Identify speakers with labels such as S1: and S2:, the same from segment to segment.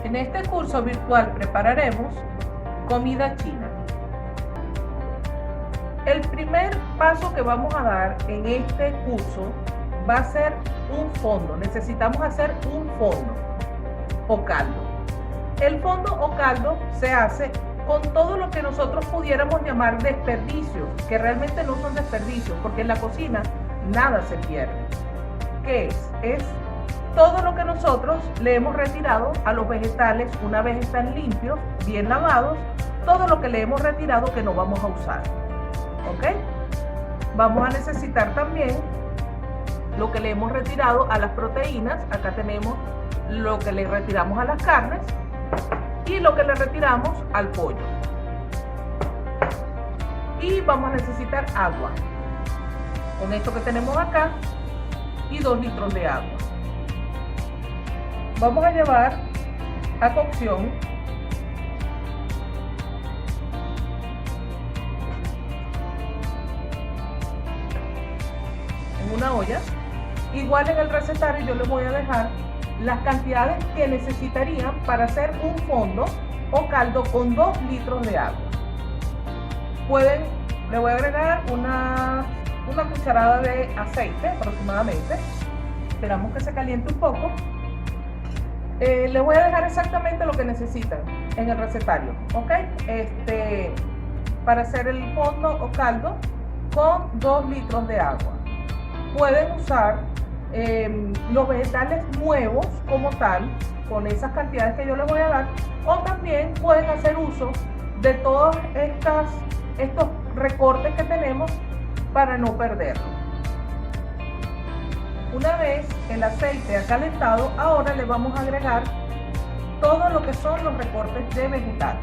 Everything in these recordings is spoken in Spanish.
S1: En este curso virtual prepararemos comida china. El primer paso que vamos a dar en este curso va a ser un fondo. Necesitamos hacer un fondo o caldo. El fondo o caldo se hace con todo lo que nosotros pudiéramos llamar desperdicios, que realmente no son desperdicios, porque en la cocina nada se pierde. ¿Qué es? Es todo lo que nosotros le hemos retirado a los vegetales una vez están limpios, bien lavados, todo lo que le hemos retirado que no vamos a usar. ¿Ok? Vamos a necesitar también lo que le hemos retirado a las proteínas. Acá tenemos lo que le retiramos a las carnes y lo que le retiramos al pollo. Y vamos a necesitar agua. Con esto que tenemos acá y 2 litros de agua. Vamos a llevar a cocción en una olla. Igual en el recetario yo les voy a dejar las cantidades que necesitarían para hacer un fondo o caldo con 2 litros de agua. Le voy a agregar una cucharada de aceite aproximadamente. Esperamos que se caliente un poco. Les voy a dejar exactamente lo que necesitan en el recetario, ¿ok? Para hacer el fondo o caldo con 2 litros de agua. Pueden usar los vegetales nuevos como tal, con esas cantidades que yo les voy a dar, o también pueden hacer uso de todos estos recortes que tenemos para no perderlo. Una vez el aceite ha calentado, ahora le vamos a agregar todo lo que son los recortes de vegetales.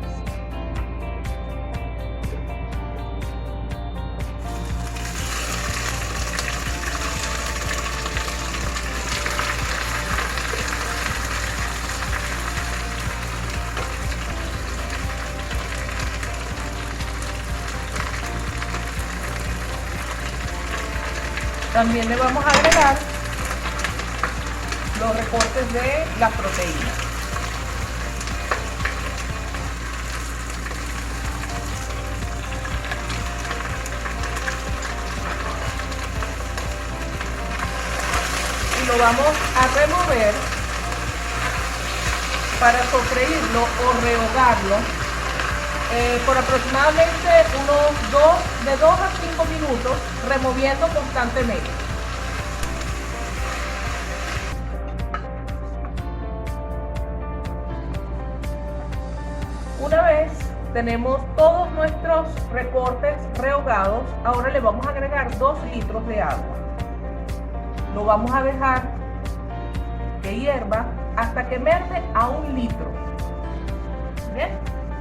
S1: También le vamos a agregar los recortes de las proteínas. Y lo vamos a remover para sofreírlo o rehogarlo por aproximadamente de 2 a 5 minutos, removiendo constantemente. Una vez tenemos todos nuestros recortes rehogados, ahora le vamos a agregar 2 litros de agua. Lo vamos a dejar que hierva hasta que merde a 1 litro. ¿Bien?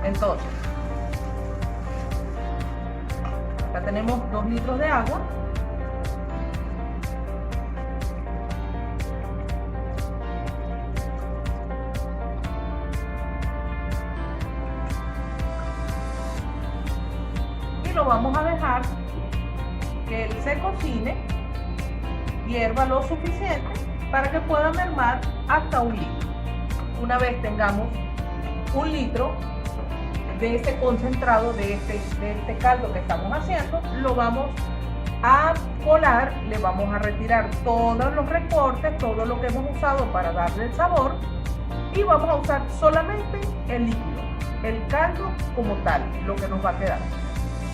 S1: Entonces, acá tenemos 2 litros de agua. Y lo vamos a dejar que él se cocine, hierva lo suficiente para que pueda mermar hasta 1 litro. Una vez tengamos 1 litro de este concentrado, de este caldo que estamos haciendo, lo vamos a colar, le vamos a retirar todos los recortes, todo lo que hemos usado para darle el sabor, y vamos a usar solamente el líquido, el caldo como tal, lo que nos va a quedar.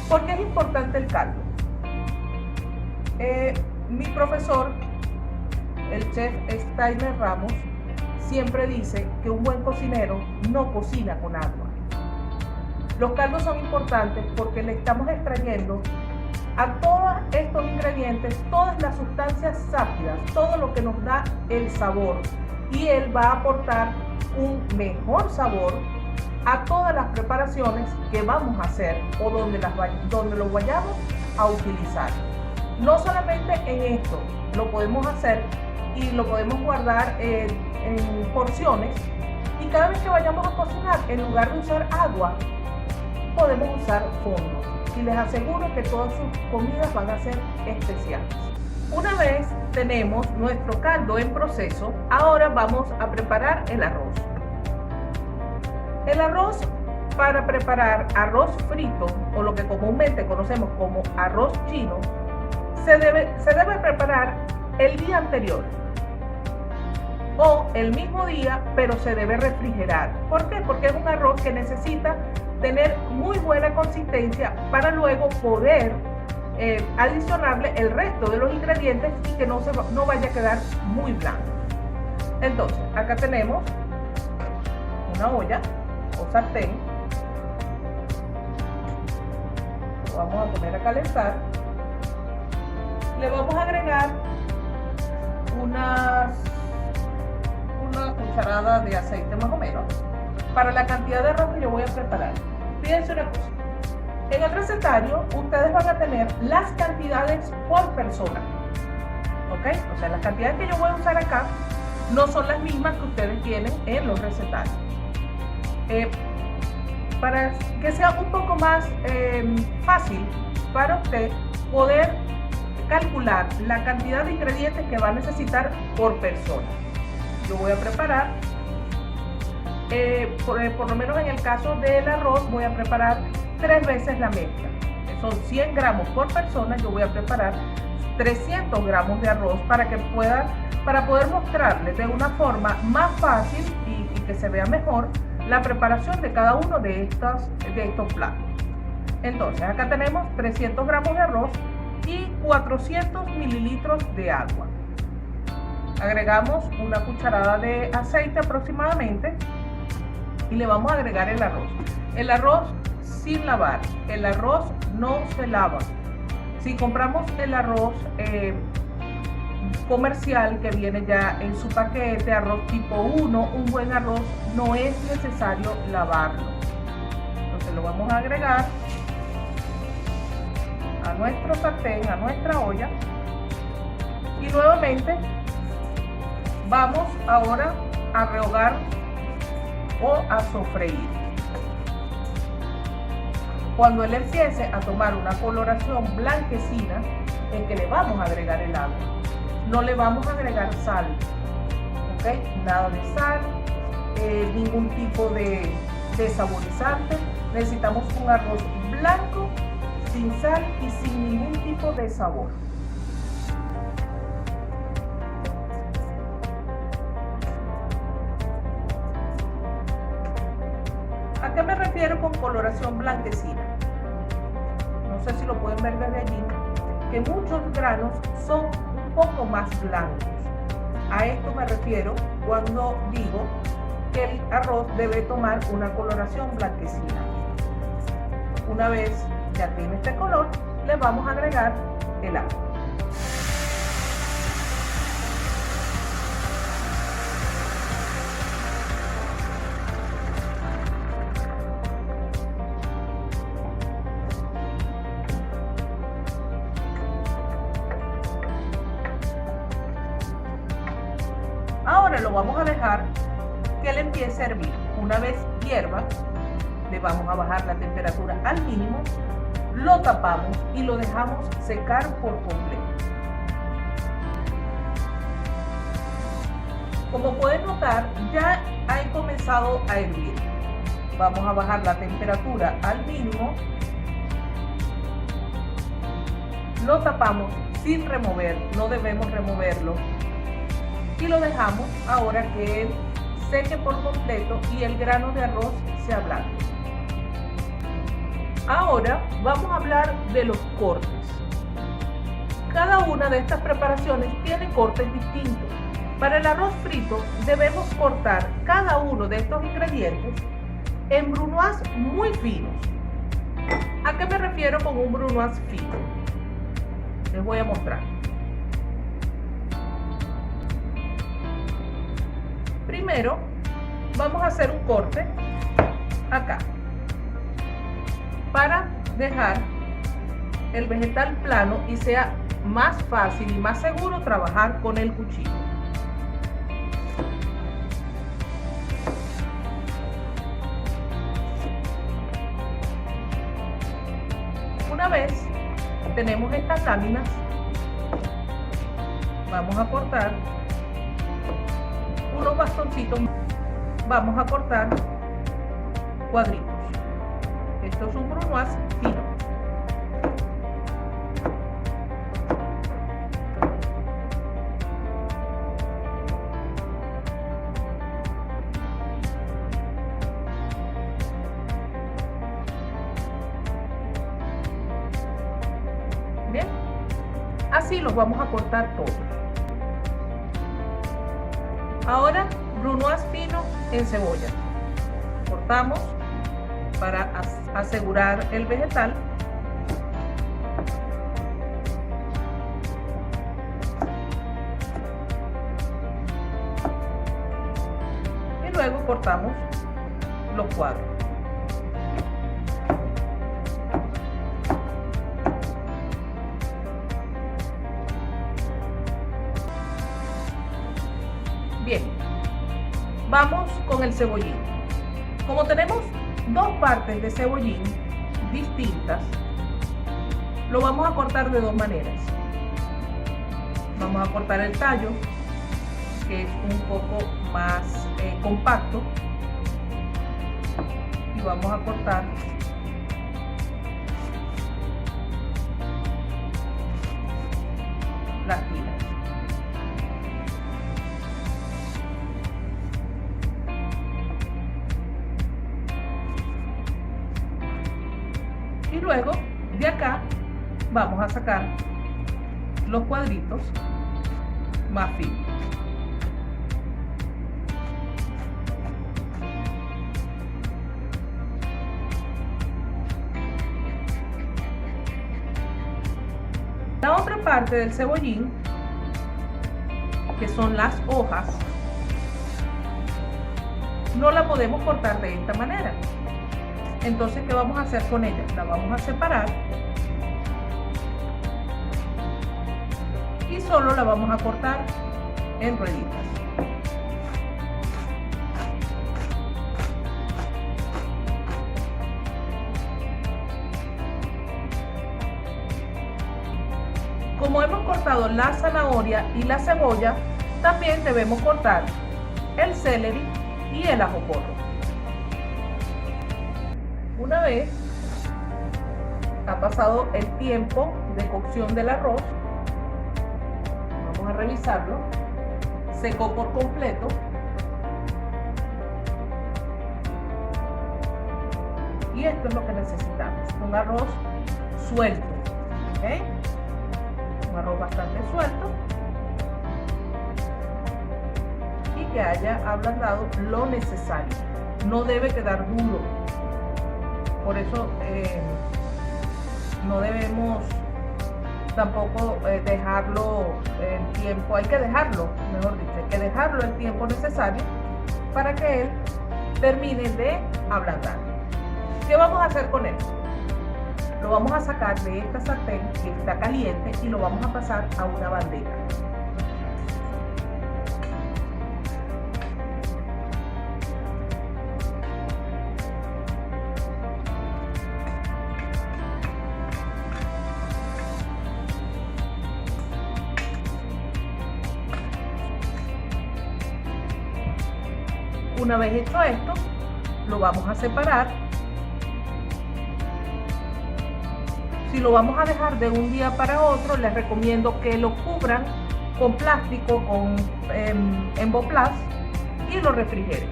S1: ¿Por qué es importante el caldo? Mi profesor, el chef Steiner Ramos, siempre dice que un buen cocinero no cocina con agua. Los caldos son importantes porque le estamos extrayendo a todos estos ingredientes todas las sustancias sápidas, todo lo que nos da el sabor, y él va a aportar un mejor sabor a todas las preparaciones que vamos a hacer o donde lo vayamos a utilizar. No solamente en esto, lo podemos hacer y lo podemos guardar en porciones, y cada vez que vayamos a cocinar, en lugar de usar agua, podemos usar fondos, y les aseguro que todas sus comidas van a ser especiales. Una vez tenemos nuestro caldo en proceso, ahora vamos a preparar el arroz. El arroz, para preparar arroz frito, o lo que comúnmente conocemos como arroz chino, se debe preparar el día anterior o el mismo día, pero se debe refrigerar. ¿Por qué? Porque es un arroz que necesita tener muy buena consistencia para luego poder adicionarle el resto de los ingredientes y que no vaya a quedar muy blanco. Entonces, acá tenemos una olla o sartén. Lo vamos a poner a calentar. Le vamos a agregar una cucharada de aceite más o menos para la cantidad de arroz que yo voy a preparar. Fíjense una cosa, en el recetario ustedes van a tener las cantidades por persona, ¿ok? O sea, las cantidades que yo voy a usar acá no son las mismas que ustedes tienen en los recetarios. Para que sea un poco más fácil para usted poder calcular la cantidad de ingredientes que va a necesitar por persona. Yo voy a preparar, por lo menos en el caso del arroz, voy a preparar 3 veces la mezcla. Son 100 gramos por persona. Yo voy a preparar 300 gramos de arroz para poder mostrarles de una forma más fácil y que se vea mejor la preparación de cada uno de estos platos. Entonces, acá tenemos 300 gramos de arroz y 400 mililitros de agua. Agregamos una cucharada de aceite aproximadamente y le vamos a agregar el arroz. El arroz sin lavar. El arroz no se lava. Si compramos el arroz comercial que viene ya en su paquete, arroz tipo 1, un buen arroz, no es necesario lavarlo. Entonces lo vamos a agregar a nuestro sartén, a nuestra olla, y nuevamente vamos ahora a rehogar o a sofreír. Cuando él empiece a tomar una coloración blanquecina, es que le vamos a agregar el agua. No le vamos a agregar sal, ¿ok? Nada de sal, ningún tipo de saborizante. Necesitamos un arroz blanco, sin sal y sin ningún tipo de sabor. ¿A qué me refiero con coloración blanquecina? No sé si lo pueden ver desde allí, que muchos granos son un poco más blancos. A esto me refiero cuando digo que el arroz debe tomar una coloración blanquecina. Una vez ya tiene este color, le vamos a agregar el agua. Ahora lo vamos a dejar que él empiece a hervir. Una vez hierva, le vamos a bajar la temperatura al mínimo, lo tapamos y lo dejamos secar por completo. Como pueden notar, ya ha comenzado a hervir. Vamos a bajar la temperatura al mínimo, lo tapamos sin remover, no debemos removerlo, y lo dejamos ahora que él seque por completo y el grano de arroz se ablande. Ahora vamos a hablar de los cortes. Cada una de estas preparaciones tiene cortes distintos. Para el arroz frito debemos cortar cada uno de estos ingredientes en brunoise muy finos. ¿A qué me refiero con un brunoise fino? Les voy a mostrar. Primero vamos a hacer un corte acá para dejar el vegetal plano y sea más fácil y más seguro trabajar con el cuchillo. Una vez tenemos estas láminas, vamos a cortar unos bastoncitos, vamos a cortar cuadritos. Esto es un brunoise fino. Bien, así los vamos a cortar todos. Ahora, brunoise fino en cebolla. Cortamos para asegurar el vegetal. Y luego cortamos los cuadros. Bien, vamos con el cebollín. Como tenemos dos partes de cebollín distintas, lo vamos a cortar de dos maneras. Vamos a cortar el tallo, que es un poco más compacto, y vamos a cortar las tiras. Y luego de acá vamos a sacar los cuadritos más finos. La otra parte del cebollín, que son las hojas, no la podemos cortar de esta manera. Entonces, ¿qué vamos a hacer con ella? La vamos a separar y solo la vamos a cortar en rueditas. Como hemos cortado la zanahoria y la cebolla, también debemos cortar el celery y el ajo porro. Una vez ha pasado el tiempo de cocción del arroz, vamos a revisarlo, secó por completo. Y esto es lo que necesitamos, un arroz suelto, ¿okay? Un arroz bastante suelto y que haya ablandado lo necesario, no debe quedar duro. Por eso no debemos tampoco dejarlo el tiempo, hay que dejarlo, mejor dicho, hay que dejarlo el tiempo necesario para que él termine de ablandar. ¿Qué vamos a hacer con él? Lo vamos a sacar de esta sartén que está caliente y lo vamos a pasar a una bandeja. Una vez hecho esto, lo vamos a separar. Si lo vamos a dejar de un día para otro, les recomiendo que lo cubran con plástico, con Emboplast, y lo refrigeren.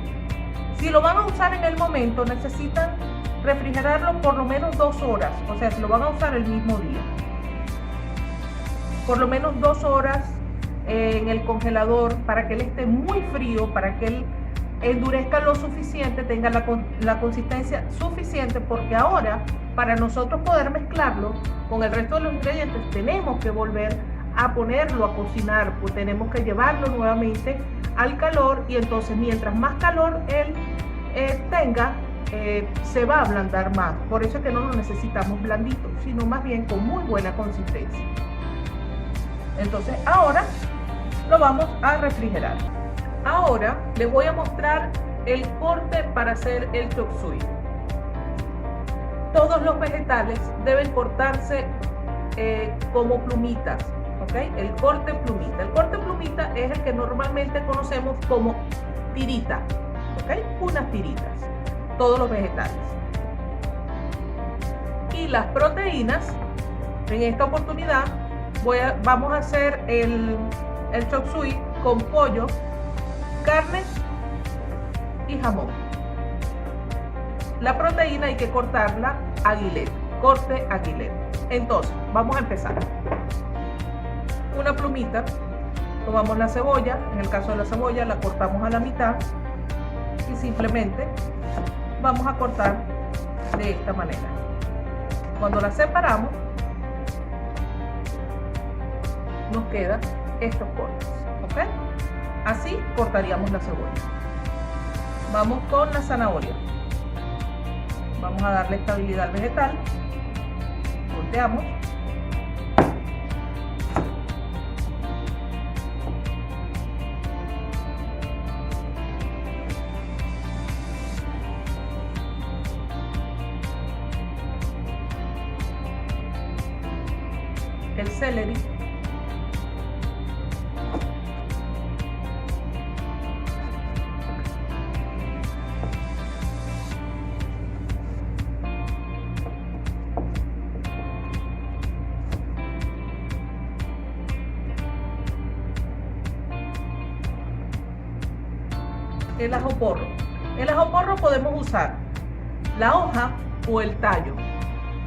S1: Si lo van a usar en el momento, necesitan refrigerarlo por lo menos 2 horas. O sea, si lo van a usar el mismo día, por lo menos 2 horas en el congelador para que él esté muy frío, para que él endurezca lo suficiente, tenga la consistencia suficiente, porque ahora para nosotros poder mezclarlo con el resto de los ingredientes tenemos que volver a ponerlo a cocinar, pues tenemos que llevarlo nuevamente al calor, y entonces mientras más calor él tenga, se va a ablandar más. Por eso es que no lo necesitamos blandito, sino más bien con muy buena consistencia. Entonces ahora lo vamos a refrigerar. Ahora les voy a mostrar el corte para hacer el chop suey. Todos los vegetales deben cortarse como plumitas, ¿ok? El corte plumita. El corte plumita es el que normalmente conocemos como tirita, ¿ok? Unas tiritas. todos los vegetales. Y las proteínas, en esta oportunidad vamos a hacer el chop suey con pollo, carne y jamón. La proteína hay que cortarla a guilet, corte a guilet. Entonces, vamos a empezar. Una plumita, tomamos la cebolla, en el caso de la cebolla la cortamos a la mitad y simplemente vamos a cortar de esta manera. Cuando la separamos, nos quedan estos cortes, ¿ok? Así cortaríamos la cebolla. Vamos con la zanahoria. Vamos a darle estabilidad al vegetal. Volteamos. El celery. El ajo porro. El ajo porro podemos usar la hoja o el tallo.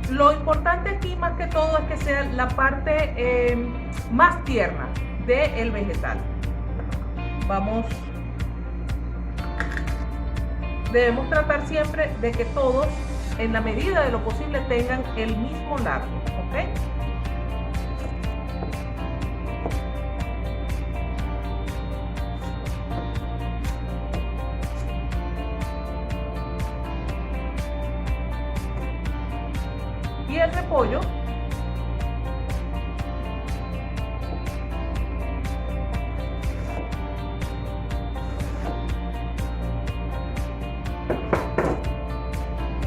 S1: Lo importante aquí más que todo es que sea la parte más tierna del vegetal. Debemos tratar siempre de que todos, en la medida de lo posible, tengan el mismo largo, ¿ok? Y el repollo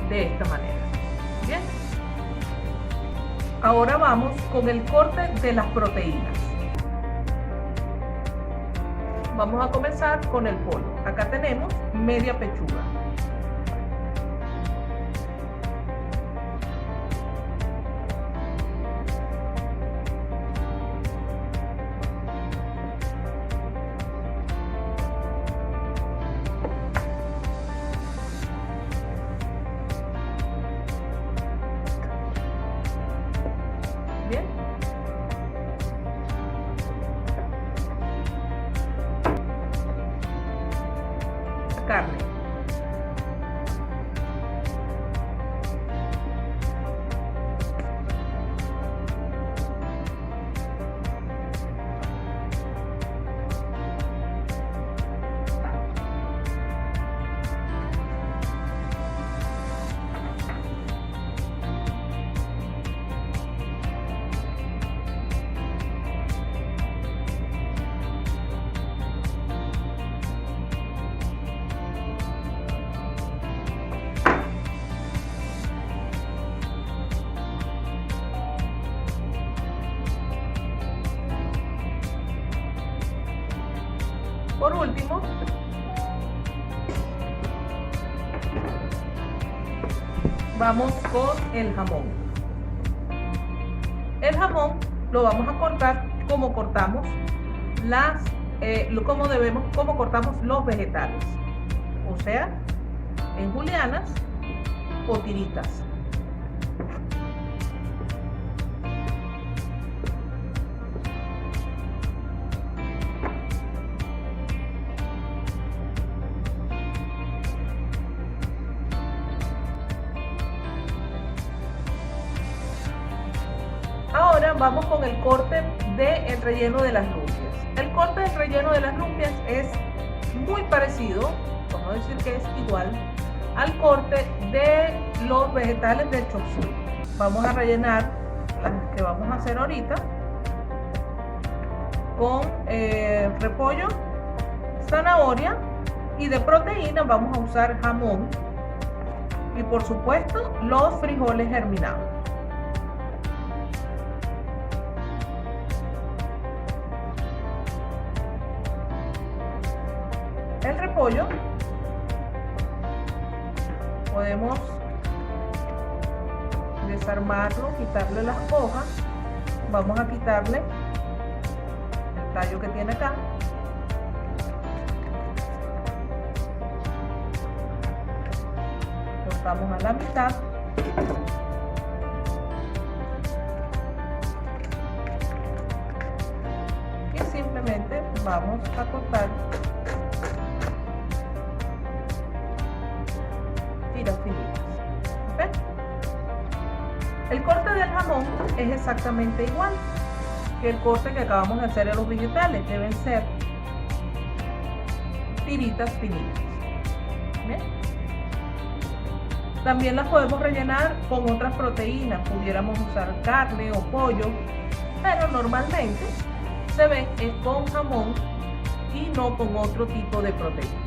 S1: de esta manera. Bien. Ahora vamos con el corte de las proteínas. Vamos a comenzar con el pollo. Acá tenemos media pechuga. Bien. Carne. Por último, vamos con el jamón. El jamón lo vamos a cortar como cortamos como cortamos los vegetales, o sea, en julianas o tiritas. Ahora vamos con el corte del relleno de las lumpias. El corte del relleno de las lumpias es muy parecido, por no decir que es igual, al corte de los vegetales del chop suey. Vamos a rellenar las que vamos a hacer ahorita con repollo, zanahoria, y de proteína vamos a usar jamón y por supuesto los frijoles germinados. El repollo Podemos desarmarlo, quitarle las hojas. Vamos a quitarle el tallo que tiene acá. Cortamos a la mitad. Y simplemente vamos a cortar tiras finitas. ¿Okay? El corte del jamón es exactamente igual que el corte que acabamos de hacer en los vegetales. Deben ser tiritas finitas. ¿Bien? También las podemos rellenar con otras proteínas. Pudiéramos usar carne o pollo, pero normalmente se ve es con jamón y no con otro tipo de proteína.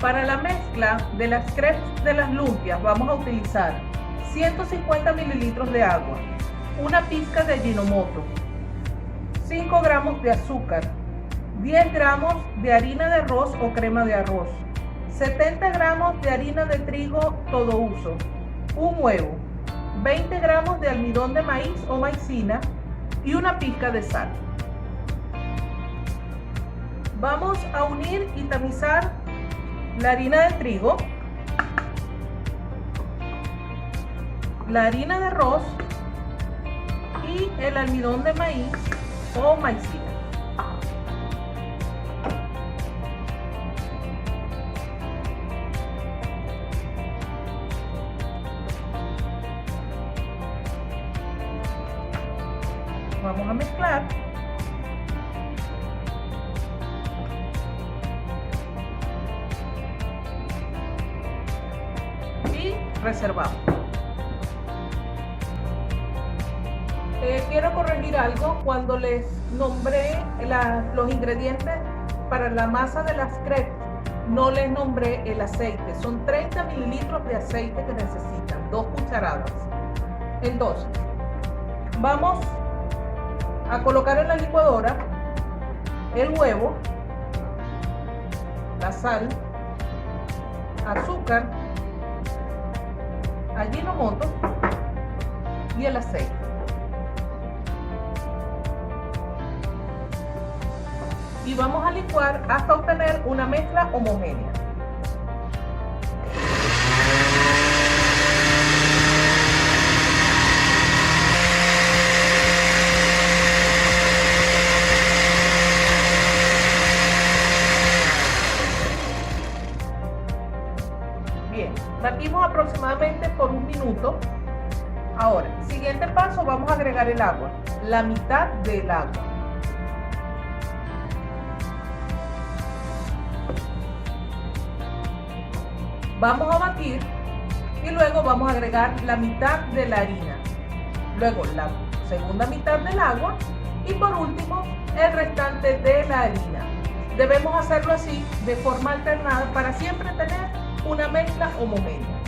S1: Para la mezcla de las crepes de las lumpias vamos a utilizar 150 mililitros de agua, una pizca de Ajinomoto, 5 gramos de azúcar, 10 gramos de harina de arroz o crema de arroz, 70 gramos de harina de trigo todo uso, un huevo, 20 gramos de almidón de maíz o maicena y una pizca de sal. Vamos a unir y tamizar la harina de trigo, la harina de arroz y el almidón de maíz o maicena. Vamos a mezclar. Y reservamos. Quiero corregir algo. Cuando les nombré los ingredientes para la masa de las crepes, no les nombré el aceite. Son 30 mililitros de aceite que necesitan, 2 cucharadas. Entonces, vamos a colocar en la licuadora el huevo, la sal, azúcar, Ajinomoto y el aceite. Y vamos a licuar hasta obtener una mezcla homogénea. Bien, batimos aproximadamente por 1 minuto. Ahora, siguiente paso, vamos a agregar el agua, la mitad del agua. Vamos a batir y luego vamos a agregar la mitad de la harina, luego la segunda mitad del agua y por último el restante de la harina. Debemos hacerlo así de forma alternada para siempre tener una mezcla homogénea.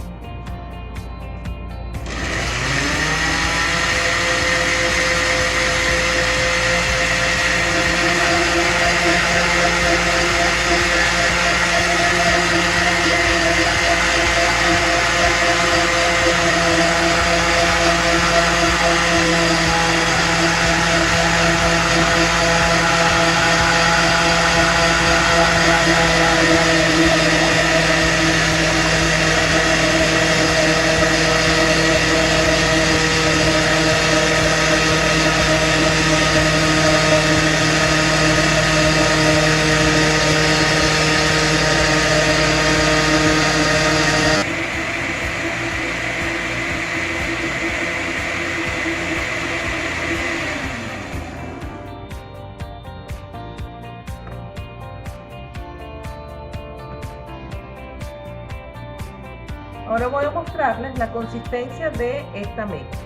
S1: Ahora voy a mostrarles la consistencia de esta mezcla.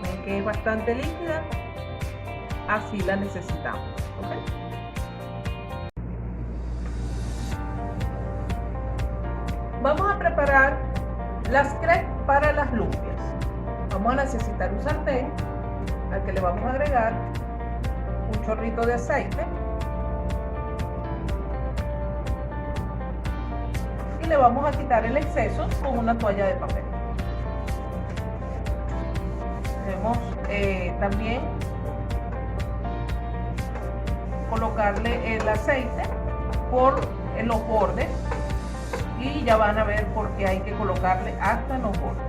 S1: Ven que es bastante líquida, así la necesitamos. ¿Okay? Vamos a preparar las crepes para las lumpias. Vamos a necesitar un sartén al que le vamos a agregar un chorrito de aceite, y le vamos a quitar el exceso con una toalla de papel. Debemos también colocarle el aceite por en los bordes y ya van a ver por qué hay que colocarle hasta en los bordes.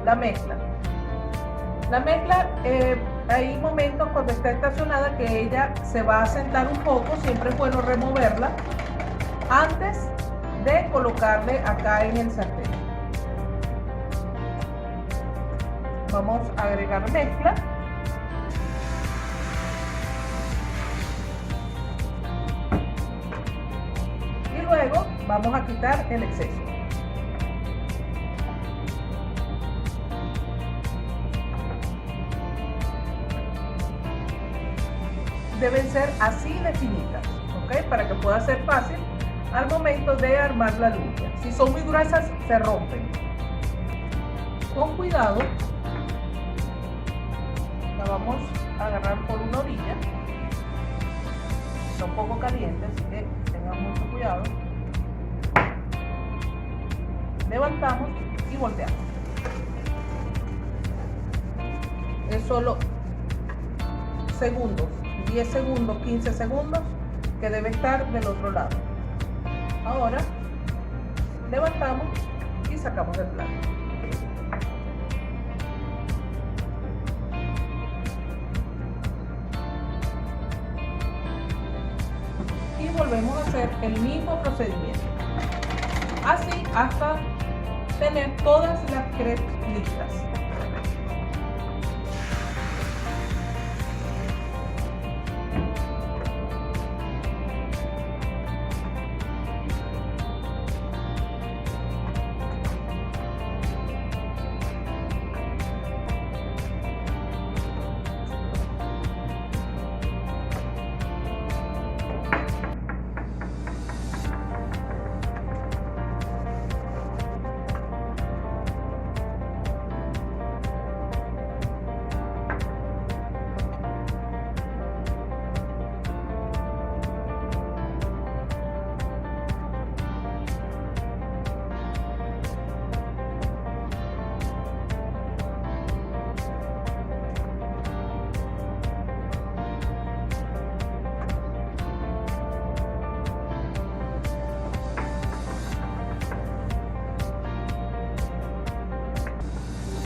S1: La mezcla. Hay momentos cuando está estacionada que ella se va a sentar un poco, siempre es bueno removerla antes de colocarle acá en el sartén. Vamos a agregar mezcla. Y luego vamos a quitar el exceso. Deben ser así de finitas, ¿ok? Para que pueda ser fácil al momento de armar la lumpia. Si son muy gruesas, se rompen. Con cuidado, la vamos a agarrar por una orilla. Está un poco caliente, así que tengan mucho cuidado. Levantamos y volteamos. Es solo segundos, 10 segundos, 15 segundos, que debe estar del otro lado. Ahora levantamos y sacamos del plato. Y volvemos a hacer el mismo procedimiento. Así hasta tener todas las crepes listas.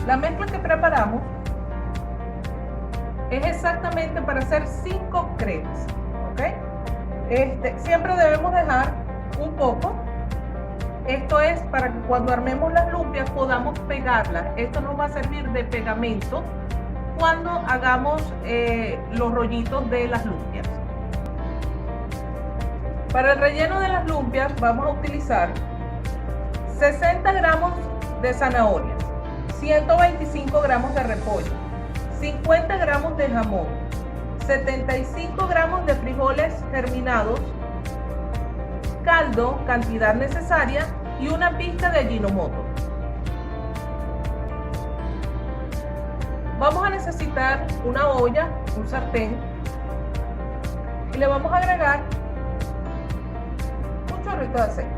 S1: La mezcla que preparamos es exactamente para hacer 5 crepes, ¿ok? Siempre debemos dejar un poco. Esto es para que cuando armemos las lumpias podamos pegarlas. Esto nos va a servir de pegamento cuando hagamos los rollitos de las lumpias. Para el relleno de las lumpias vamos a utilizar 60 gramos de zanahoria, 125 gramos de repollo, 50 gramos de jamón, 75 gramos de frijoles germinados, caldo, cantidad necesaria, y una pizca de Ajinomoto. Vamos a necesitar una olla, un sartén, y le vamos a agregar un chorrito de aceite.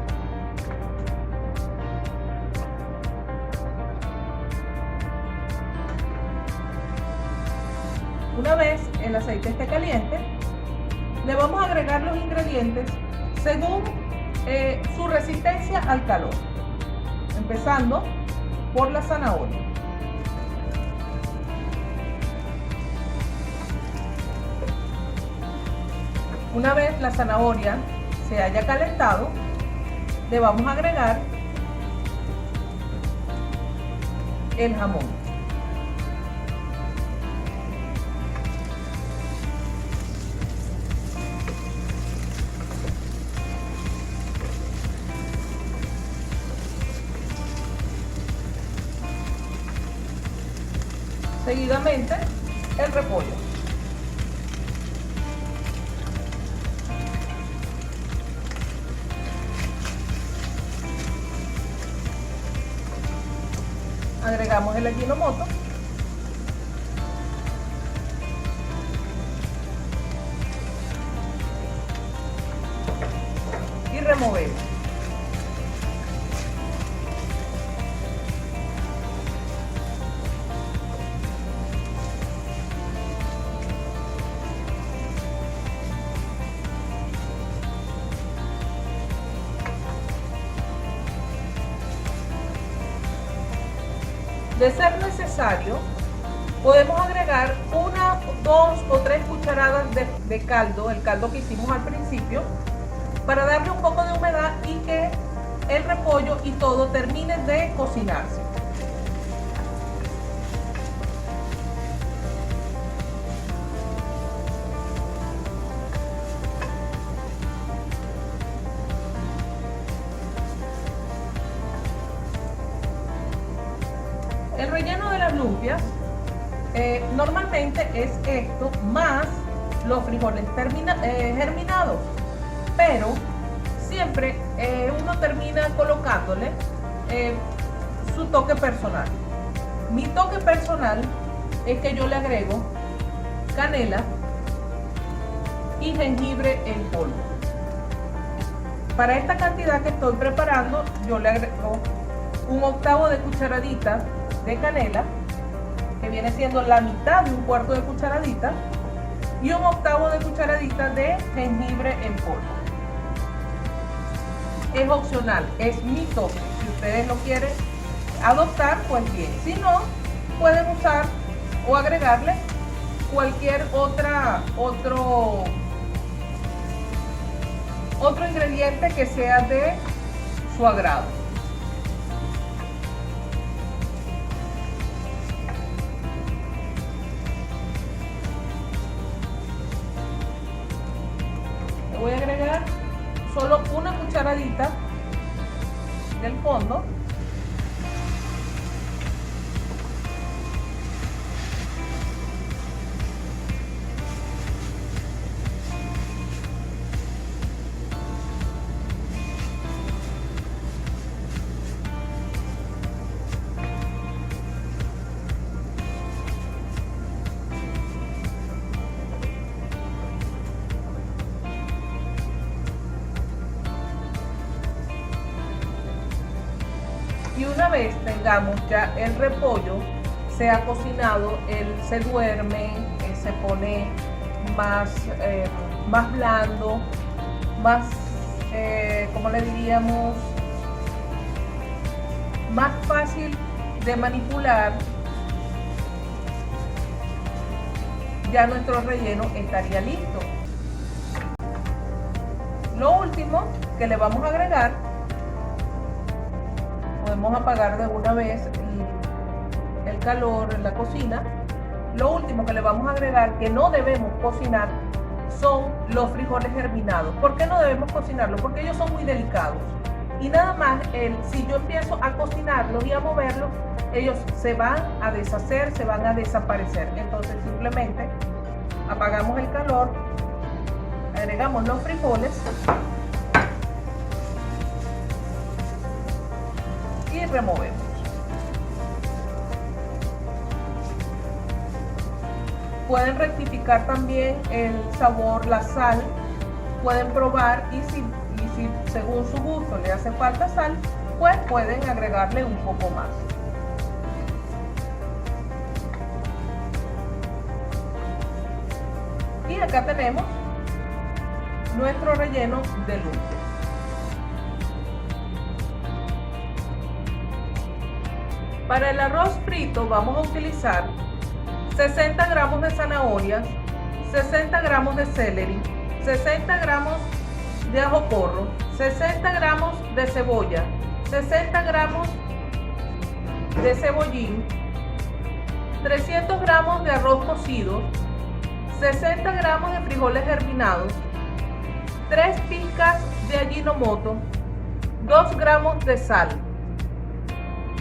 S1: Una vez el aceite esté caliente, le vamos a agregar los ingredientes según su resistencia al calor, empezando por la zanahoria. Una vez la zanahoria se haya calentado, le vamos a agregar el jamón. Seguidamente, el repollo. Agregamos el Ajinomoto. De ser necesario, podemos agregar 1, 2 o 3 cucharadas de caldo, el caldo que hicimos al principio, para darle un poco de humedad y que el repollo y todo termine de cocinarse. El relleno de las lumpias normalmente es esto más los frijoles germinados, pero siempre uno termina colocándole su toque personal. Mi toque personal es que yo le agrego canela y jengibre en polvo. Para esta cantidad que estoy preparando, yo le agrego 1/8 de cucharadita de canela, que viene siendo la mitad de 1/4 de cucharadita, y 1/8 de cucharadita de jengibre en polvo. Es opcional, es mi toque. Si ustedes lo quieren adoptar, pues bien. Si no, pueden usar o agregarle cualquier otro ingrediente que sea de su agrado. Le voy a agregar solo una cucharadita del fondo. Y una vez tengamos ya el repollo, se ha cocinado, él se duerme, se pone más blando, más, ¿cómo le diríamos? Más fácil de manipular. Ya nuestro relleno estaría listo. Lo último que le vamos a agregar, podemos apagar de una vez el calor en la cocina. Lo último que le vamos a agregar, que no debemos cocinar, son los frijoles germinados. ¿Por qué no debemos cocinarlos? Porque ellos son muy delicados. Y nada más, si yo empiezo a cocinarlos y a moverlos, ellos se van a deshacer, se van a desaparecer. Entonces simplemente apagamos el calor, agregamos los frijoles y removemos. Pueden rectificar también el sabor, la sal, pueden probar y si según su gusto le hace falta sal, pues pueden agregarle un poco más. Y acá tenemos nuestro relleno de lumpia. Para el arroz frito vamos a utilizar 60 gramos de zanahorias, 60 gramos de celery, 60 gramos de ajo porro, 60 gramos de cebolla, 60 gramos de cebollín, 300 gramos de arroz cocido, 60 gramos de frijoles germinados, 3 pizcas de ajinomoto, 2 gramos de sal,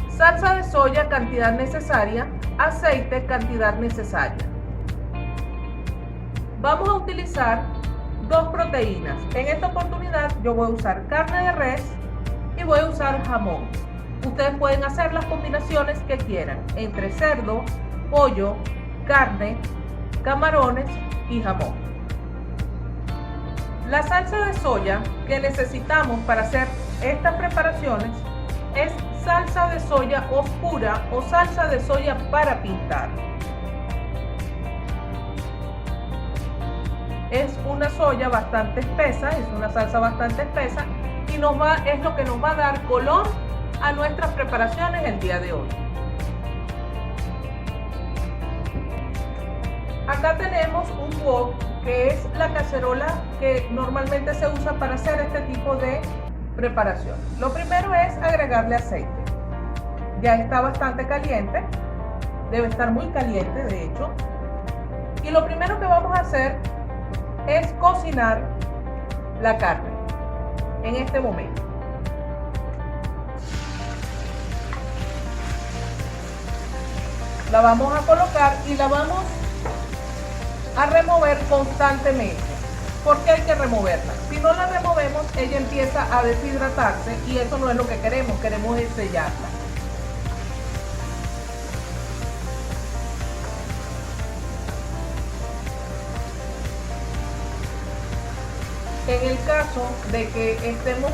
S1: salsa de soya cantidad necesaria, aceite cantidad necesaria. Vamos a utilizar 2 proteínas. En esta oportunidad yo voy a usar carne de res y voy a usar jamón. Ustedes pueden hacer las combinaciones que quieran entre cerdo, pollo, carne, camarones y jamón. La salsa de soya que necesitamos para hacer estas preparaciones es salsa de soya oscura o salsa de soya para pintar. Es una soya bastante espesa, es una salsa bastante espesa y es lo que nos va a dar color a nuestras preparaciones el día de hoy. Acá tenemos un wok, que es la cacerola que normalmente se usa para hacer este tipo de preparación. Lo primero es agregarle aceite. Ya está bastante caliente, debe estar muy caliente de hecho. Y lo primero que vamos a hacer es cocinar la carne en este momento. La vamos a colocar y la vamos a remover constantemente. ¿Por qué hay que removerla? Si no la removemos, ella empieza a deshidratarse y eso no es lo que queremos es sellarla. En el caso de que estemos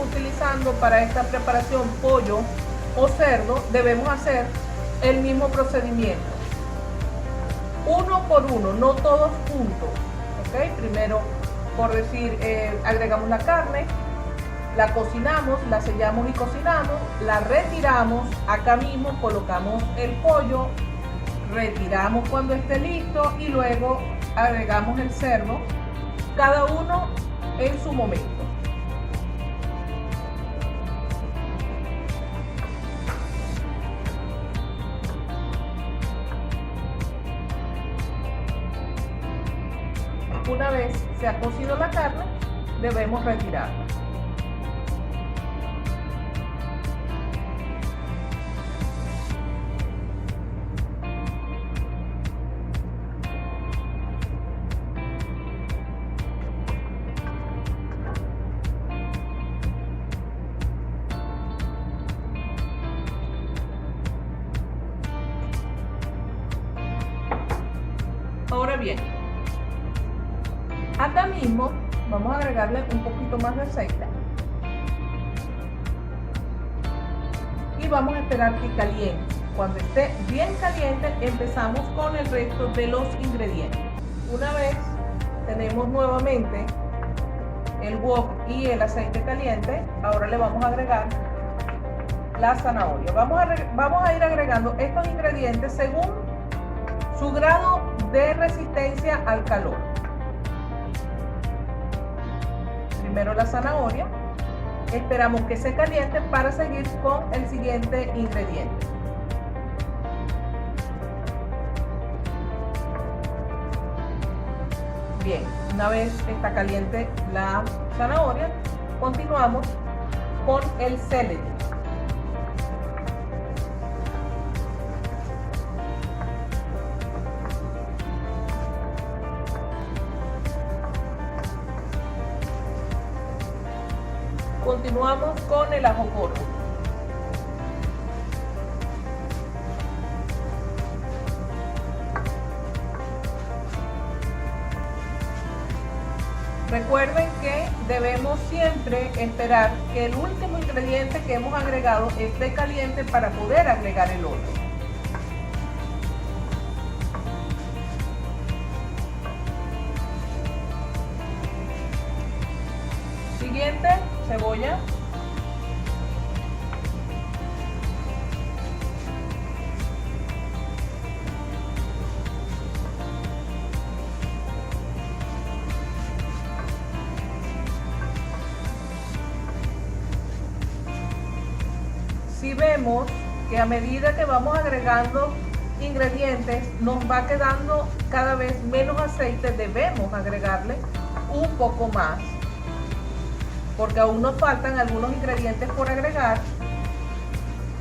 S1: utilizando para esta preparación pollo o cerdo, debemos hacer el mismo procedimiento. Uno por uno, no todos juntos. ¿Okay? Primero, por decir, agregamos la carne, la cocinamos, la sellamos y cocinamos, la retiramos, acá mismo colocamos el pollo, retiramos cuando esté listo y luego agregamos el cerdo, cada uno en su momento. Una vez se ha cocido la carne, debemos retirarla. Ahora bien, acá mismo vamos a agregarle un poquito más de aceite y vamos a esperar que caliente. Cuando esté bien caliente, empezamos con el resto de los ingredientes. Una vez tenemos nuevamente el wok y el aceite caliente, ahora le vamos a agregar la zanahoria. Vamos a ir agregando estos ingredientes según su grado de resistencia al calor. Primero la zanahoria, esperamos que se caliente para seguir con el siguiente ingrediente. Bien, una vez está caliente la zanahoria, continuamos con el celery. Continuamos con el ajo porro. Recuerden que debemos siempre esperar que el último ingrediente que hemos agregado esté caliente para poder agregar el otro. Siguiente, cebolla. Si vemos que a medida que vamos agregando ingredientes nos va quedando cada vez menos aceite, debemos agregarle un poco más, porque aún nos faltan algunos ingredientes por agregar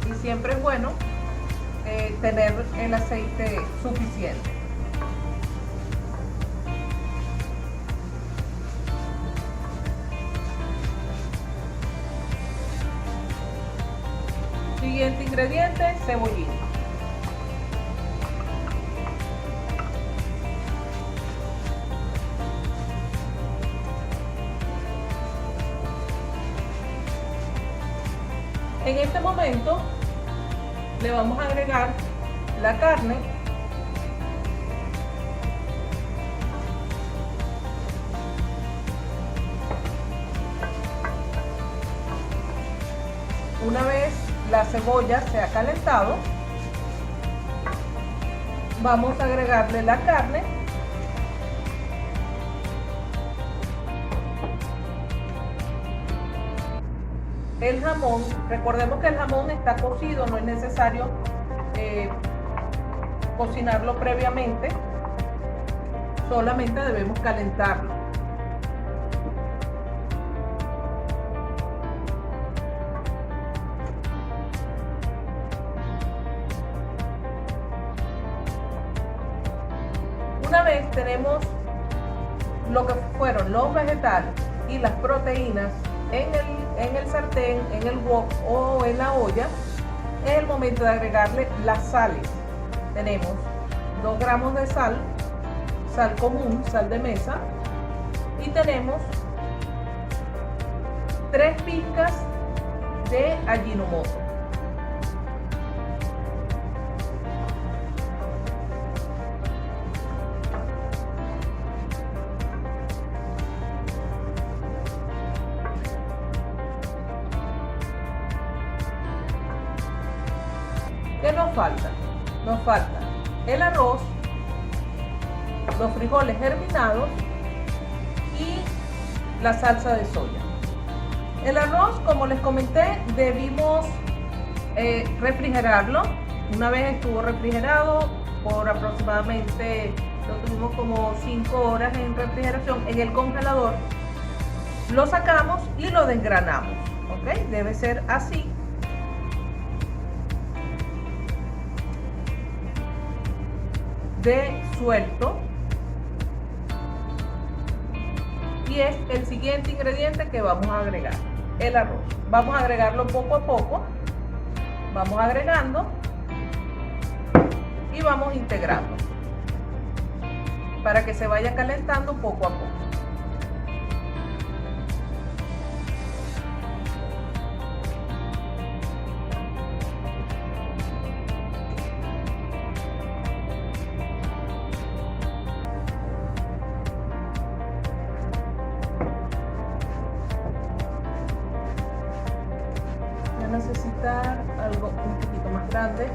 S1: y siempre es bueno tener el aceite suficiente. Siguiente ingrediente, cebollita. En este momento le vamos a agregar la carne. Una vez la cebolla se ha calentado, vamos a agregarle la carne. El jamón, recordemos que el jamón está cocido, no es necesario cocinarlo previamente, solamente debemos calentarlo. Una vez tenemos lo que fueron los vegetales y las proteínas en el sartén, en el wok o en la olla, es el momento de agregarle las sales. Tenemos 2 gramos de sal, sal común, sal de mesa, y tenemos 3 pizcas de Ajinomoto. ¿Qué nos falta? Nos falta el arroz, los frijoles germinados y la salsa de soya. El arroz, como les comenté, debimos refrigerarlo. Una vez estuvo refrigerado por aproximadamente, lo tuvimos como 5 horas en refrigeración en el congelador. Lo sacamos y lo desgranamos, ¿ok? Debe ser así. De suelto, y es el siguiente ingrediente que vamos a agregar, el arroz. Vamos a agregarlo poco a poco, vamos agregando y vamos integrando para que se vaya calentando poco a poco. Necesitar algo un poquito más grande.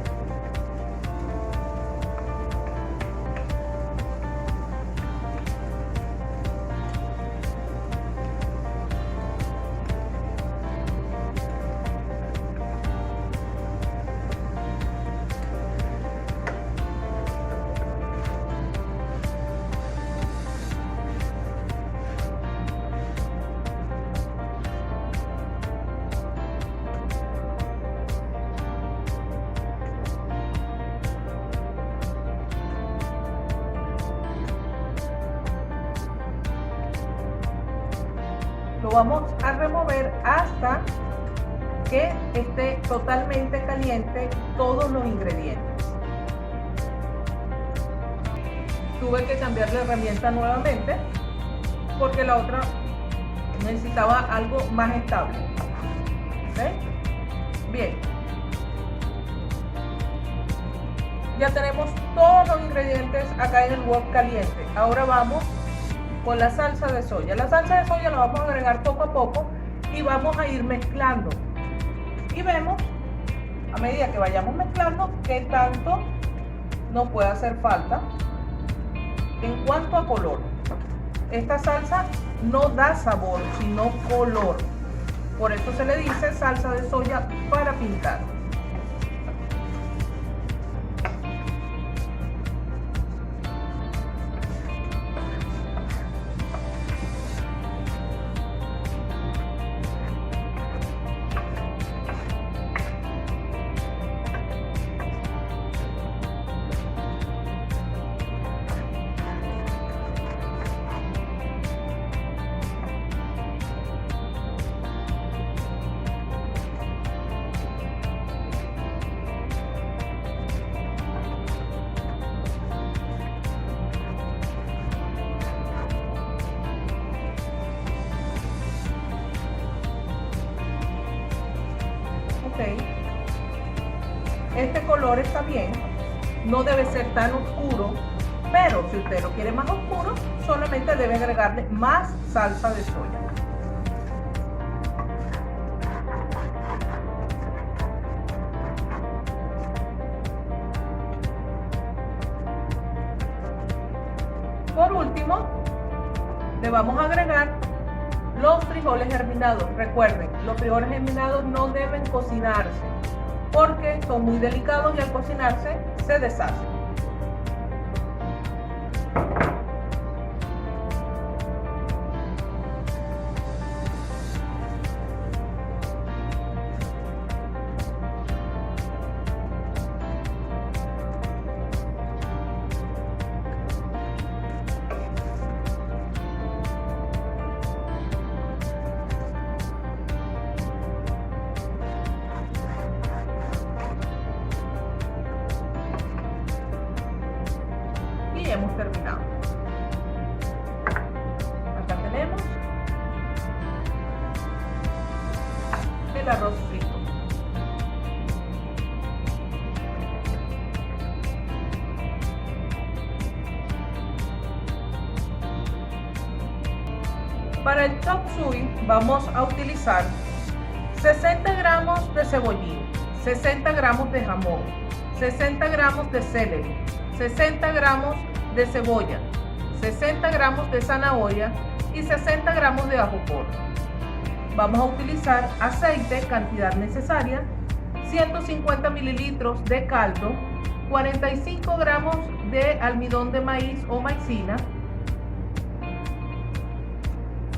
S1: Lo vamos a remover hasta que esté totalmente caliente todos los ingredientes. Tuve que cambiar la herramienta nuevamente porque la otra necesitaba algo más estable. ¿Ok? Bien. Ya tenemos todos los ingredientes acá en el wok caliente. Ahora vamos con la salsa de soya. La salsa de soya la vamos a agregar poco a poco y vamos a ir mezclando. Y vemos, a medida que vayamos mezclando, qué tanto nos puede hacer falta. En cuanto a color, esta salsa no da sabor, sino color. Por eso se le dice salsa de soya para pintar. Este color está bien, no debe ser tan oscuro, pero si usted lo quiere más oscuro, solamente debe agregarle más salsa de soya. último, le vamos a agregar los frijoles germinados. Recuerden, los frijoles germinados no deben cocinarse porque son muy delicados y al cocinarse se deshacen. Y hemos terminado. Acá tenemos el arroz frito. Para el chop suey vamos a utilizar 60 gramos de cebollín, 60 gramos de jamón, 60 gramos de celery, 60 gramos de cebolla, 60 gramos de zanahoria y 60 gramos de ajo porro. Vamos a utilizar aceite, cantidad necesaria, 150 mililitros de caldo, 45 gramos de almidón de maíz o maicina,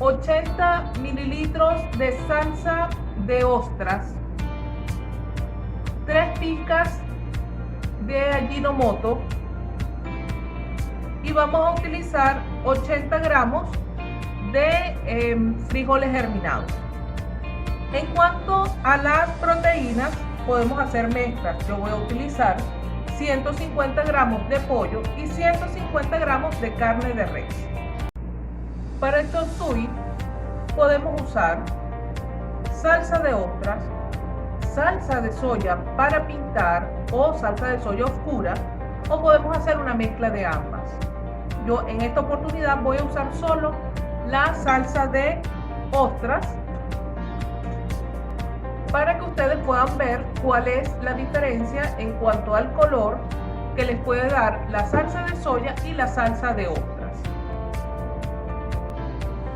S1: 80 mililitros de salsa de ostras, 3 pizcas de Ajinomoto y vamos a utilizar 80 gramos de frijoles germinados. En cuanto a las proteínas, podemos hacer mezclas. Yo voy a utilizar 150 gramos de pollo y 150 gramos de carne de res. Para el chop suey podemos usar salsa de ostras, salsa de soya para pintar o salsa de soya oscura, o podemos hacer una mezcla de ambas. Yo en esta oportunidad voy a usar solo la salsa de ostras para que ustedes puedan ver cuál es la diferencia en cuanto al color que les puede dar la salsa de soya y la salsa de ostras.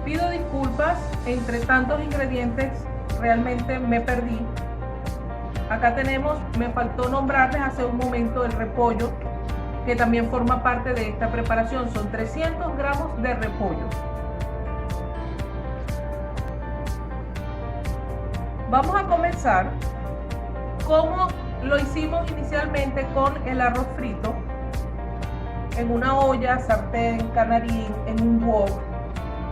S1: Pido disculpas, entre tantos ingredientes realmente me perdí. Acá tenemos, me faltó nombrarles hace un momento el repollo, que también forma parte de esta preparación. Son 300 gramos de repollo. Vamos a comenzar como lo hicimos inicialmente con el arroz frito. En una olla, sartén, canarín, en un wok.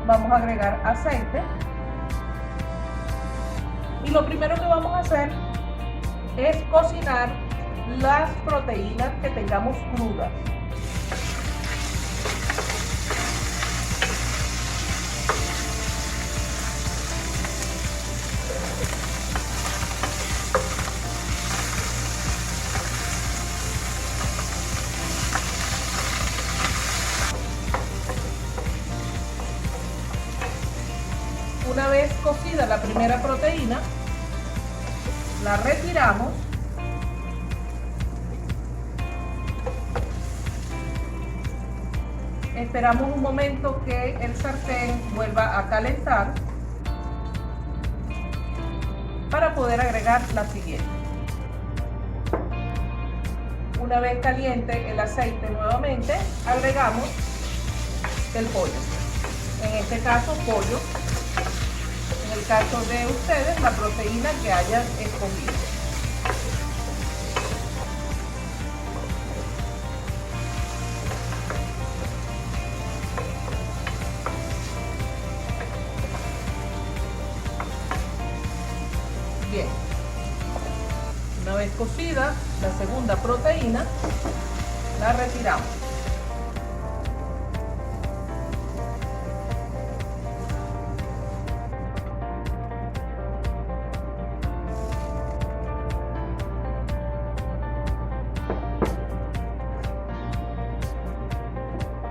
S1: Vamos a agregar aceite y lo primero que vamos a hacer es cocinar las proteínas que tengamos crudas. Una vez cocida la primera proteína, la retiramos esperamos un momento que el sartén vuelva a calentar para poder agregar la siguiente. Una vez caliente el aceite nuevamente, agregamos el pollo. En este caso, pollo. En el caso de ustedes, la proteína que hayan escogido. Bien. Una vez cocida la segunda proteína, la retiramos.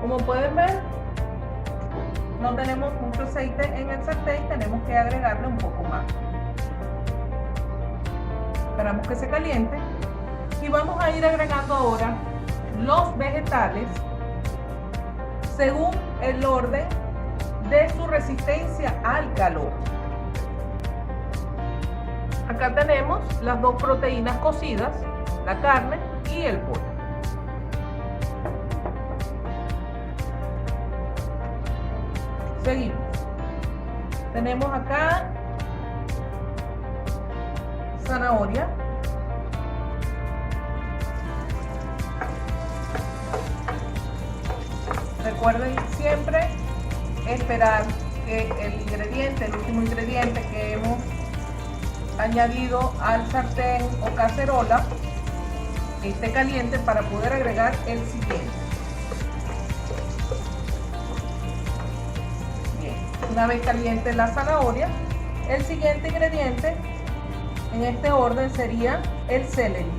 S1: Como pueden ver, no tenemos mucho aceite en el sartén, tenemos que agregarle un poco más. Esperamos que se caliente y vamos a ir agregando ahora los vegetales según el orden de su resistencia al calor. Acá tenemos las dos proteínas cocidas, la carne y el pollo. Seguimos. Tenemos acá zanahoria. Recuerden siempre esperar que el último ingrediente que hemos añadido al sartén o cacerola esté caliente para poder agregar el siguiente. Bien, una vez caliente la zanahoria, el siguiente ingrediente en este orden sería el celery.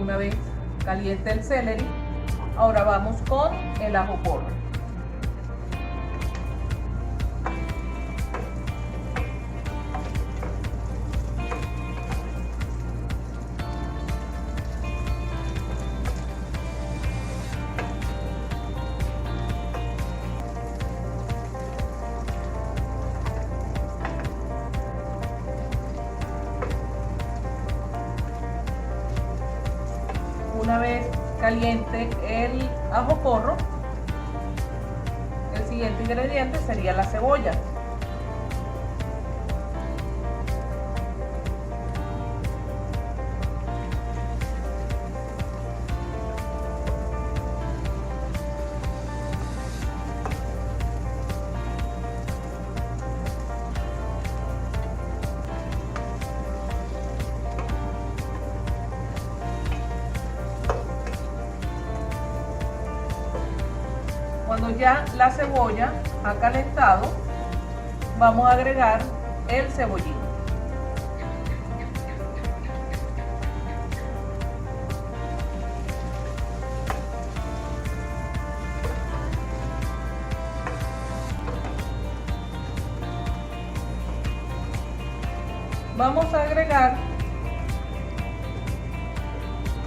S1: Una vez caliente el celery, ahora vamos con el ajo porro. Una vez caliente el ajo porro, el siguiente ingrediente sería la cebolla. Cuando ya la cebolla ha calentado, vamos a agregar el cebollín. Vamos a agregar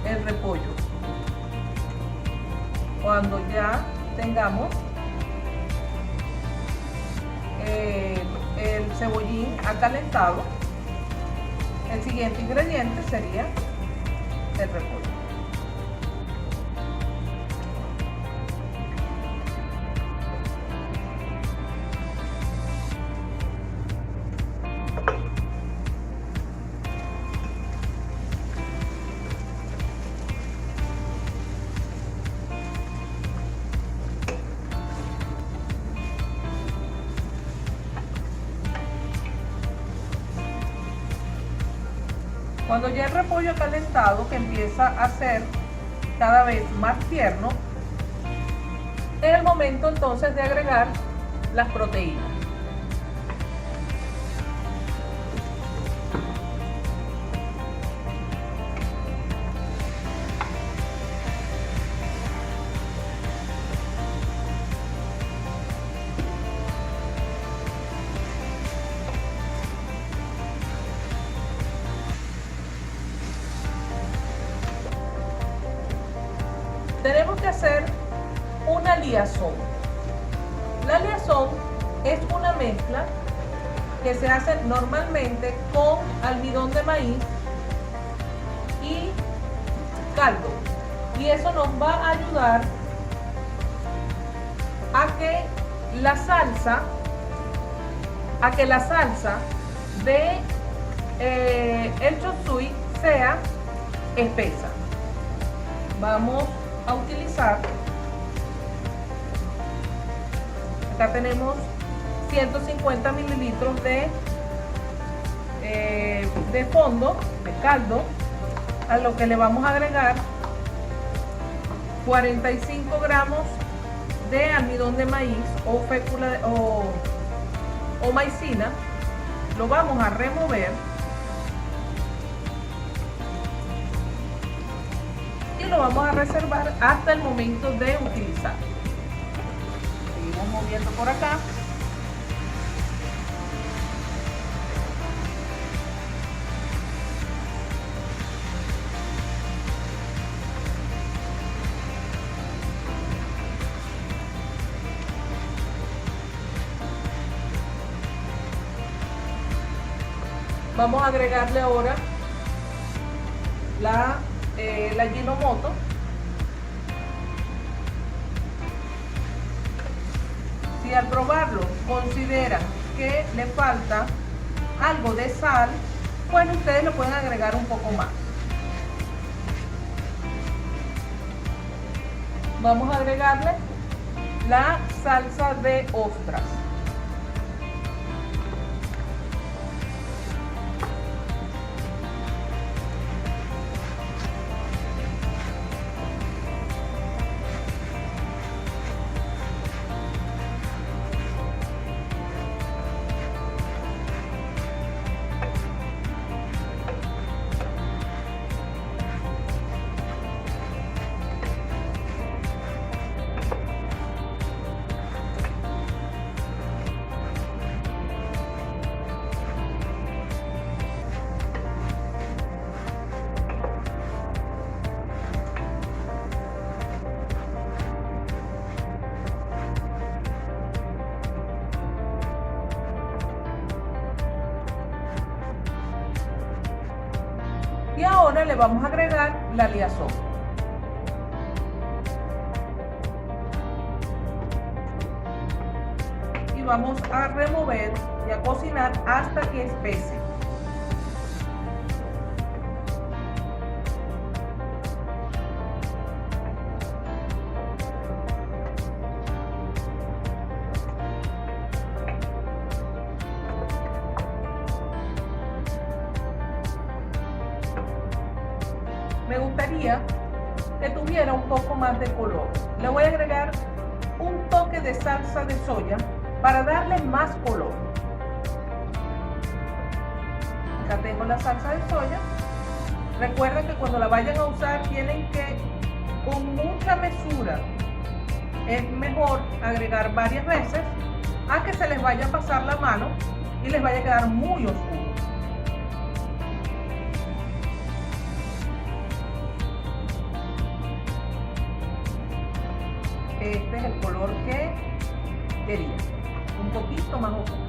S1: el repollo. Cuando ya tengamos el cebollín acalentado, el siguiente ingrediente sería el repollo. Cuando ya el repollo calentado, que empieza a ser cada vez más tierno, es el momento entonces de agregar las proteínas. Tenemos que hacer una liazón. La liazón es una mezcla que se hace normalmente con almidón de maíz y caldo. Y eso nos va a ayudar a que la salsa de el chop suey sea espesa. Vamos a utilizar, acá tenemos 150 mililitros de fondo, de caldo, a lo que le vamos a agregar 45 gramos de almidón de maíz o fécula o maicina. Lo vamos a remover y y lo vamos a reservar hasta el momento de utilizar. Seguimos moviendo por acá. Vamos a agregarle ahora la Ajinomoto. Si al probarlo consideran que le falta algo de sal, pues ustedes lo pueden agregar un poco más. Vamos a agregarle la salsa de ostras. Y ahora le vamos a agregar la liazón. Y vamos a remover y a cocinar hasta que espese. Me gustaría que tuviera un poco más de color. Le voy a agregar un toque de salsa de soya para darle más color. Acá tengo la salsa de soya. Recuerden que cuando la vayan a usar tienen que, con mucha mesura, es mejor agregar varias veces a que se les vaya a pasar la mano y les vaya a quedar muy oscuro. Este es el color que quería, un poquito más oscuro.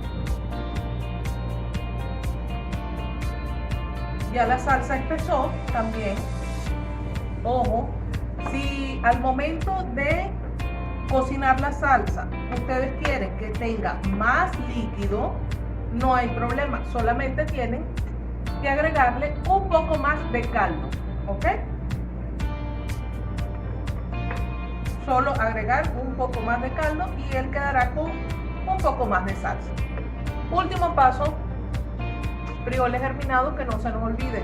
S1: Ya la salsa espesó también. Ojo, si al momento de cocinar la salsa ustedes quieren que tenga más líquido, no hay problema, solamente tienen que agregarle un poco más de caldo, ¿ok? Solo agregar un poco más de caldo y él quedará con un poco más de salsa. Último paso, frijoles germinados, que no se nos olviden.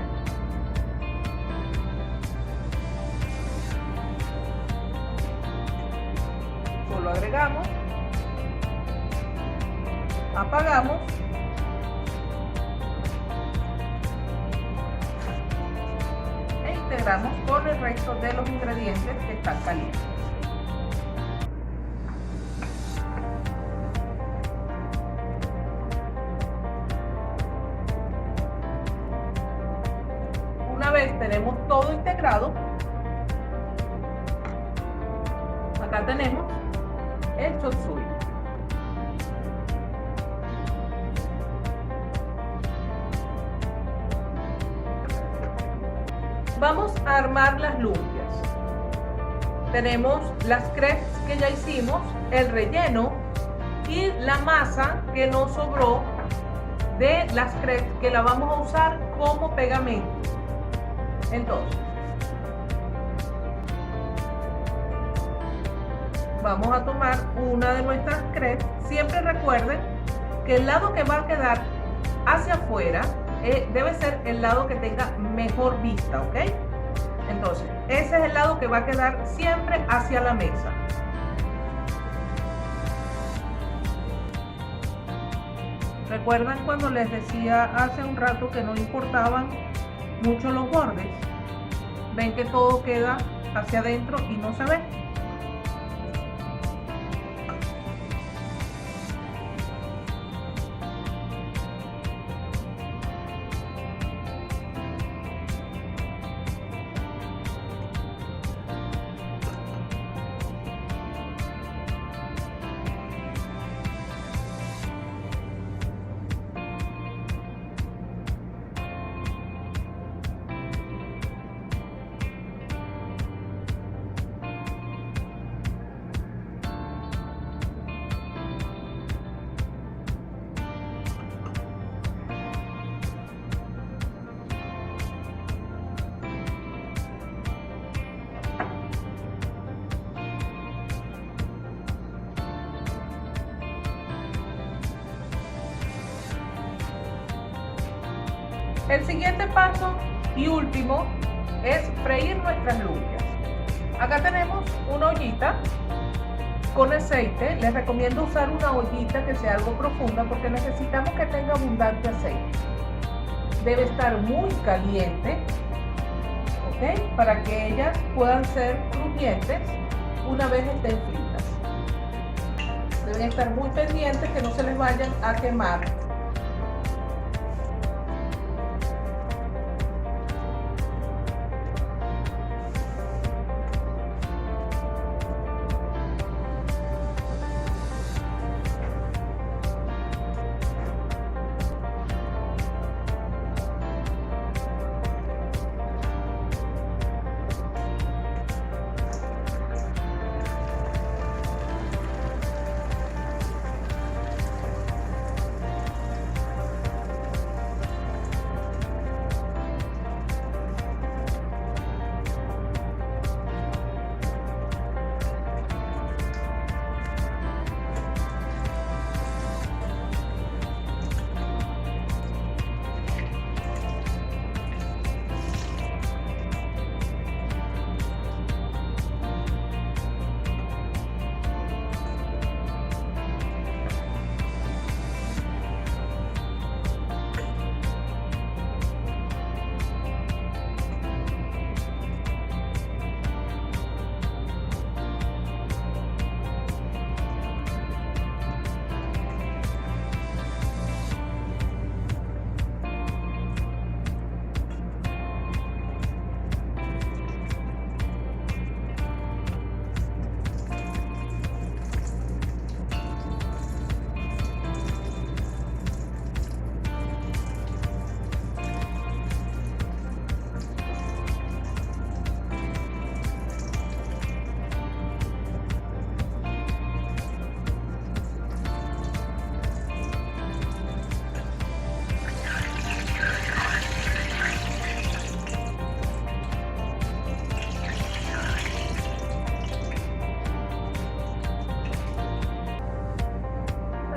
S1: Solo agregamos, apagamos e integramos con el resto de los ingredientes que están calientes. Una vez tenemos todo integrado, acá tenemos el chop suey. Vamos a armar las lumpias. Tenemos las crepes que ya hicimos, el relleno y la masa que nos sobró de las crepes, que la vamos a usar como pegamento. Entonces, vamos a tomar una de nuestras crepes. Siempre recuerden que el lado que va a quedar hacia afuera debe ser el lado que tenga mejor vista, ¿ok? Entonces, ese es el lado que va a quedar siempre hacia la mesa. ¿Recuerdan cuando les decía hace un rato que no importaban mucho los bordes? Ven que todo queda hacia adentro y no se ve. El siguiente paso y último es freír nuestras lumpias. Acá tenemos una ollita con aceite. Les recomiendo usar una ollita que sea algo profunda porque necesitamos que tenga abundante aceite. Debe estar muy caliente, ¿ok? Para que ellas puedan ser crujientes una vez estén fritas. Deben estar muy pendientes que no se les vayan a quemar.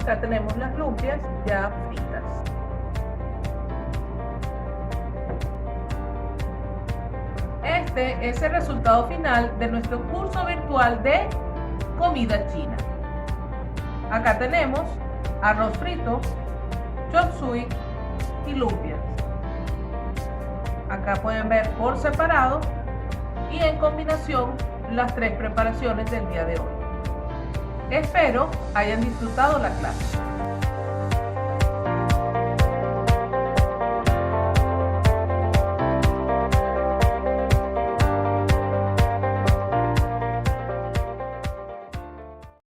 S1: Acá tenemos las lumpias ya fritas. Este es el resultado final de nuestro curso virtual de comida china. Acá tenemos arroz frito, chop suey y lumpias. Acá pueden ver por separado y en combinación las tres preparaciones del día de hoy. Espero hayan disfrutado la clase.